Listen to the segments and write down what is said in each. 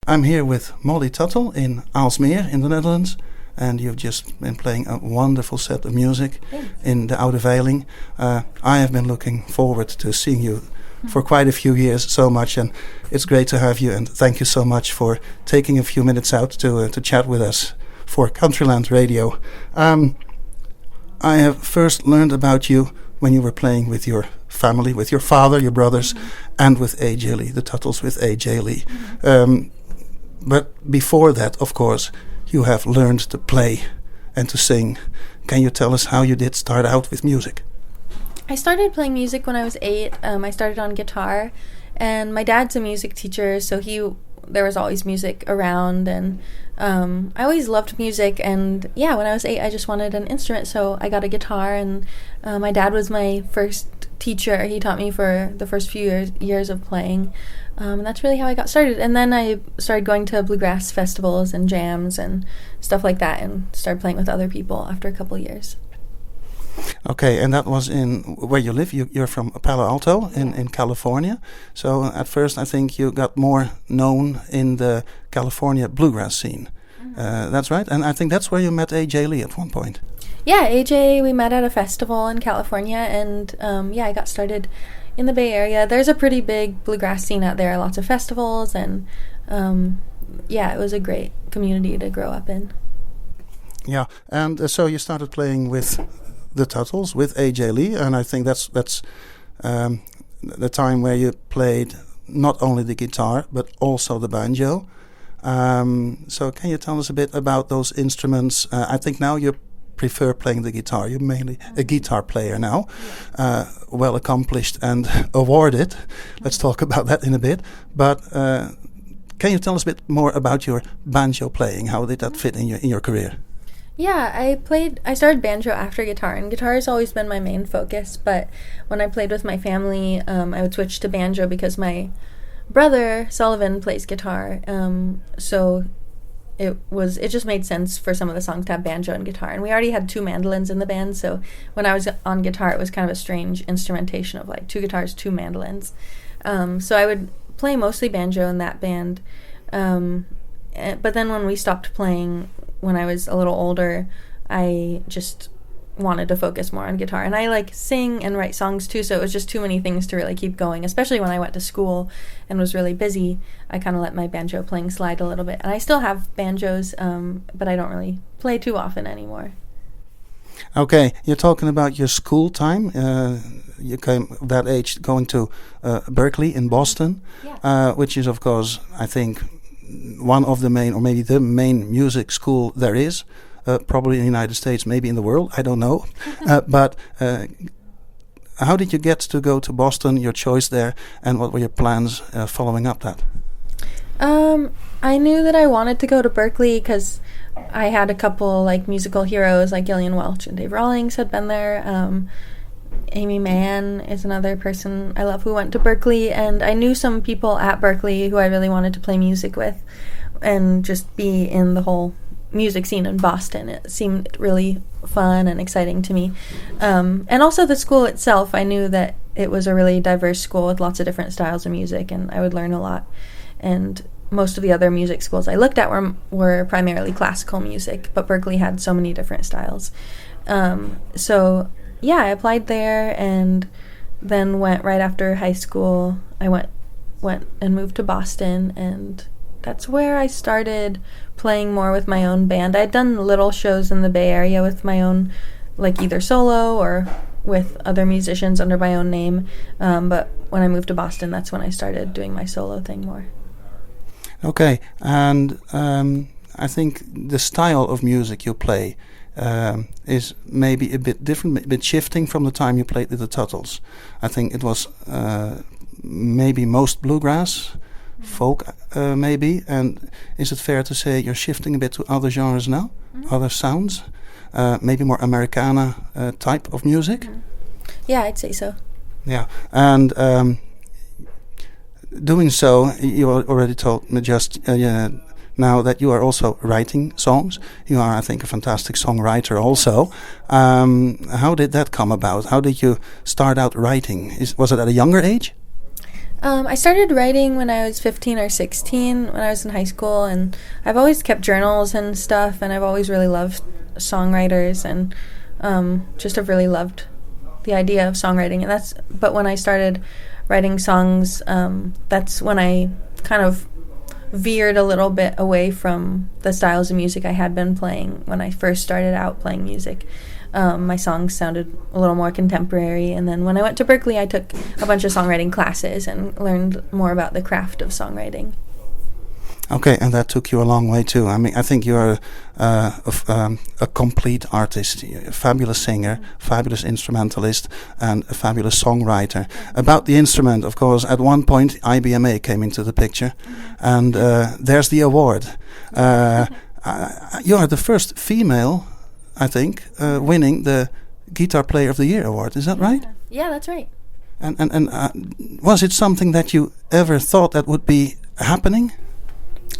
I'm here with Molly Tuttle in Aalsmeer in the Netherlands, and you've just been playing a wonderful set of music in the Oude Veiling. I have been looking forward to seeing you for quite a few years so much, and it's great to have you, and thank you so much for taking a few minutes out to chat with us for Countryland Radio. I have first learned about you when you were playing with your family, with your father, your brothers, and with A.J. Lee, the Tuttles with A.J. Lee. But before that, of course, you have learned to play and to sing. Can you tell us how you did start out with music? I started playing music when I was 8. I started on guitar, and my dad's a music teacher, so there was always music around, and I always loved music, and when I was 8 I just wanted an instrument, so I got a guitar, and my dad was my first teacher. He taught me for the first few years of playing, and that's really how I got started. And then I started going to bluegrass festivals and jams and stuff like that, and started playing with other people after a couple of years. Okay, and that was in where you live. You're from Palo Alto in California. So at first I think you got more known in the California bluegrass scene. That's right. And I think that's where you met A.J. Lee at one point. Yeah, A.J., we met at a festival in California, and I got started in the Bay Area. There's a pretty big bluegrass scene out there, lots of festivals, and it was a great community to grow up in. Yeah, and so you started playing with the Tuttles, with A.J. Lee, and I think that's the time where you played not only the guitar but also the banjo. So can you tell us a bit about those instruments? I think now you prefer playing the guitar. You're mainly a guitar player now, well accomplished and awarded. Let's talk about that in a bit. But can you tell us a bit more about your banjo playing? How did that fit in your career? Yeah, I started banjo after guitar, and guitar has always been my main focus, but when I played with my family, I would switch to banjo because my brother, Sullivan, plays guitar, so it just made sense for some of the songs to have banjo and guitar, and we already had 2 mandolins in the band, so when I was on guitar, it was kind of a strange instrumentation of like 2 guitars, 2 mandolins. So I would play mostly banjo in that band, but then when we stopped playing, when I was a little older, I just wanted to focus more on guitar. And I sing and write songs too, so it was just too many things to really keep going, especially when I went to school and was really busy. I kind of let my banjo playing slide a little bit. And I still have banjos, but I don't really play too often anymore. Okay, you're talking about your school time. You came that age going to Berkeley in Boston, which is, of course, I think, one of the main, or maybe the main music school there is, probably in the United States, maybe in the world, I don't know. But how did you get to go to Boston, your choice there, and what were your plans following up that? I knew that I wanted to go to Berkeley because I had a couple musical heroes like Gillian Welch and Dave Rawlings had been there. Amy Mann is another person I love who went to Berkeley, and I knew some people at Berkeley who I really wanted to play music with and just be in the whole music scene in Boston. It seemed really fun and exciting to me. And also the school itself, I knew that it was a really diverse school with lots of different styles of music, and I would learn a lot. And most of the other music schools I looked at were primarily classical music, but Berkeley had so many different styles. I applied there, and then went right after high school. I went and moved to Boston, and that's where I started playing more with my own band. I'd done little shows in the Bay Area with my own, either solo or with other musicians under my own name. But when I moved to Boston, that's when I started doing my solo thing more. Okay, and I think the style of music you play is maybe a bit different, a bit shifting from the time you played with the Tuttles. I think it was maybe most bluegrass, folk maybe, and is it fair to say you're shifting a bit to other genres now, other sounds, maybe more Americana type of music? Mm-hmm. Yeah, I'd say so. Yeah, and doing so, you already told me just now that you are also writing songs. You are, I think, a fantastic songwriter also. How did that come about? How did you start out writing? Was it at a younger age? I started writing when I was 15 or 16 when I was in high school, and I've always kept journals and stuff, and I've always really loved songwriters, and just have really loved the idea of songwriting. But when I started writing songs, that's when I kind of veered a little bit away from the styles of music I had been playing when I first started out playing music. My songs sounded a little more contemporary, and then when I went to Berklee, I took a bunch of songwriting classes and learned more about the craft of songwriting. Okay, and that took you a long way too. I mean, I think you are a complete artist, a fabulous singer, fabulous instrumentalist, and a fabulous songwriter. About the instrument, of course, at one point IBMA came into the picture, and there's the award. You are the first female, I think, winning the Guitar Player of the Year award. Is that right? Yeah, that's right. And was it something that you ever thought that would be happening?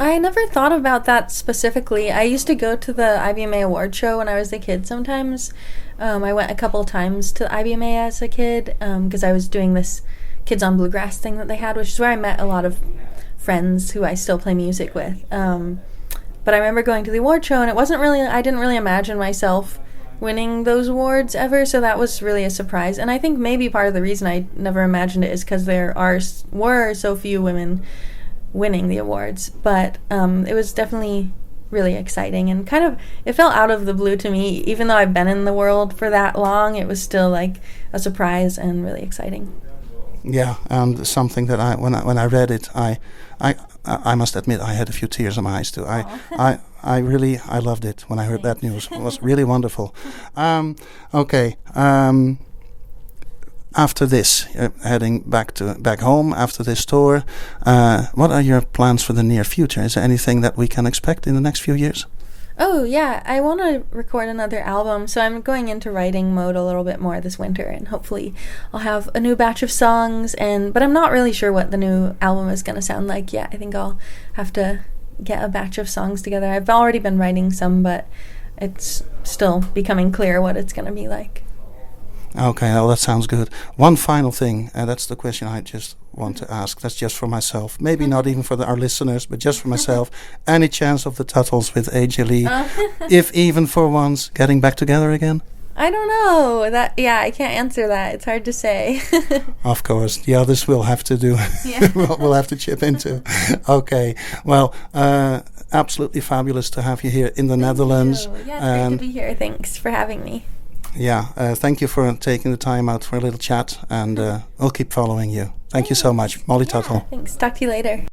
I never thought about that specifically. I used to go to the IBMA award show when I was a kid sometimes. I went a couple times to the IBMA as a kid because I was doing this Kids on Bluegrass thing that they had, which is where I met a lot of friends who I still play music with. But I remember going to the award show, and I didn't really imagine myself winning those awards ever, so that was really a surprise. And I think maybe part of the reason I never imagined it is because were so few women winning the awards. But it was definitely really exciting, and it felt out of the blue to me. Even though I've been in the world for that long, it was still like a surprise and really exciting. Yeah, and something that when I read it, I must admit I had a few tears in my eyes too. I really loved it when I heard that news. It was really wonderful. Okay. After this, heading back home after this tour, what are your plans for the near future? Is there anything that we can expect in the next few years? Oh, yeah. I want to record another album, so I'm going into writing mode a little bit more this winter, and hopefully I'll have a new batch of songs, but I'm not really sure what the new album is going to sound like yet. I think I'll have to get a batch of songs together. I've already been writing some, but it's still becoming clear what it's going to be like. Okay, well, that sounds good. One final thing, that's the question I just want to ask. That's just for myself. Maybe not even for our listeners, but just for myself. Any chance of the Tuttles with AJ Lee, if even for once, getting back together again? I don't know. I can't answer that. It's hard to say. Of course, the others will have to do. Yeah. we'll have to chip into. Okay, well, absolutely fabulous to have you here in the Netherlands. Thank you. Yeah, it's great to be here. Thanks for having me. Yeah, thank you for taking the time out for a little chat, and we'll keep following you. Thank you so much, Molly Tuttle. Thanks. Talk to you later.